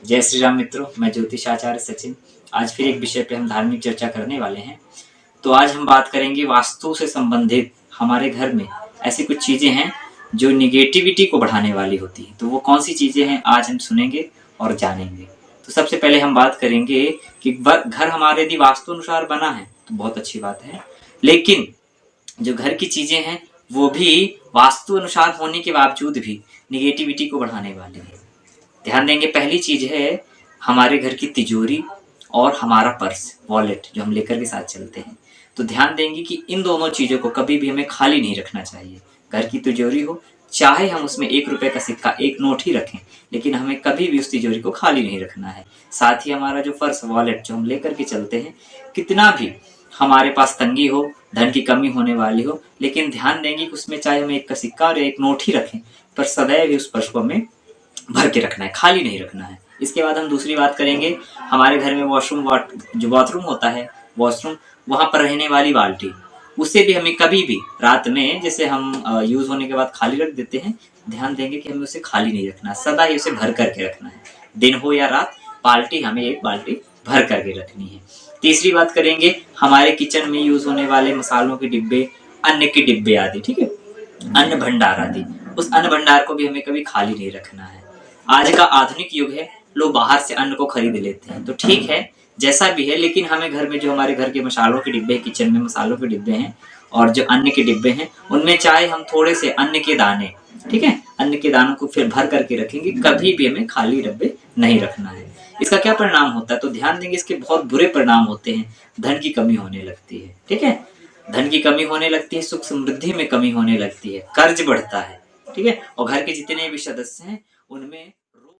जय श्री राम मित्रों, मैं ज्योतिष आचार्य सचिन। आज फिर एक विषय पे हम धार्मिक चर्चा करने वाले हैं। तो आज हम बात करेंगे वास्तु से संबंधित हमारे घर में ऐसी कुछ चीजें हैं जो निगेटिविटी को बढ़ाने वाली होती हैं। तो वो कौन सी चीजें हैं आज हम सुनेंगे और जानेंगे। तो सबसे पहले हम बात करेंगे कि घर हमारे यदि वास्तु अनुसार बना है तो बहुत अच्छी बात है, लेकिन जो घर की चीजें हैं वो भी वास्तु अनुसार होने के बावजूद भी निगेटिविटी को बढ़ाने वाली है। ध्यान देंगे, पहली चीज है हमारे घर की तिजोरी और हमारा पर्स, वॉलेट जो हम लेकर के साथ चलते हैं। तो ध्यान देंगे कि इन दोनों चीजों को कभी भी हमें खाली नहीं रखना चाहिए। घर की तिजोरी हो, चाहे हम उसमें 1 रुपए का सिक्का, एक नोट ही रखें, लेकिन हमें कभी भी उस तिजोरी को खाली नहीं रखना है। साथ ही हमारा जो पर्स, वॉलेट जो हम लेकर के चलते हैं, कितना भी हमारे पास तंगी हो, धन की कमी होने वाली हो, लेकिन ध्यान देंगे कि उसमें चाहे हम 1 का सिक्का और 1 नोट ही रखें, पर सदैव उस पर्स को हमें भर के रखना है, खाली नहीं रखना है। इसके बाद हम दूसरी बात करेंगे, हमारे घर में वॉशरूम, जो बाथरूम होता है, वॉशरूम, वहां पर रहने वाली बाल्टी, उसे भी हमें कभी भी रात में, जैसे हम यूज होने के बाद खाली रख देते हैं, ध्यान देंगे कि हमें उसे खाली नहीं रखना, सदा ही उसे भर करके रखना है। दिन हो या रात, बाल्टी हमें 1 बाल्टी भर करके रखनी है। तीसरी बात करेंगे, हमारे किचन में यूज होने वाले मसालों के डिब्बे, अन्न के डिब्बे आदि, ठीक है, अन्न भंडार आदि, उस अन्न भंडार को भी हमें कभी खाली नहीं रखना है। आज का आधुनिक युग है, लोग बाहर से अन्न को खरीद लेते हैं, तो ठीक है, जैसा भी है, लेकिन हमें घर में जो हमारे घर के मसालों के डिब्बे, किचन में मसालों के डिब्बे हैं और जो अन्न के डिब्बे हैं, उनमें चाहे हम थोड़े से अन्न के दाने, ठीक है, अन्न के दानों को फिर भर करके रखेंगे, कभी भी हमें खाली डब्बे नहीं रखना है। इसका क्या परिणाम होता है, तो ध्यान देंगे, इसके बहुत बुरे परिणाम होते हैं। धन की कमी होने लगती है, ठीक है, धन की कमी होने लगती है, सुख समृद्धि में कमी होने लगती है, कर्ज बढ़ता है, ठीक है, और घर के जितने भी सदस्य हैं उनमें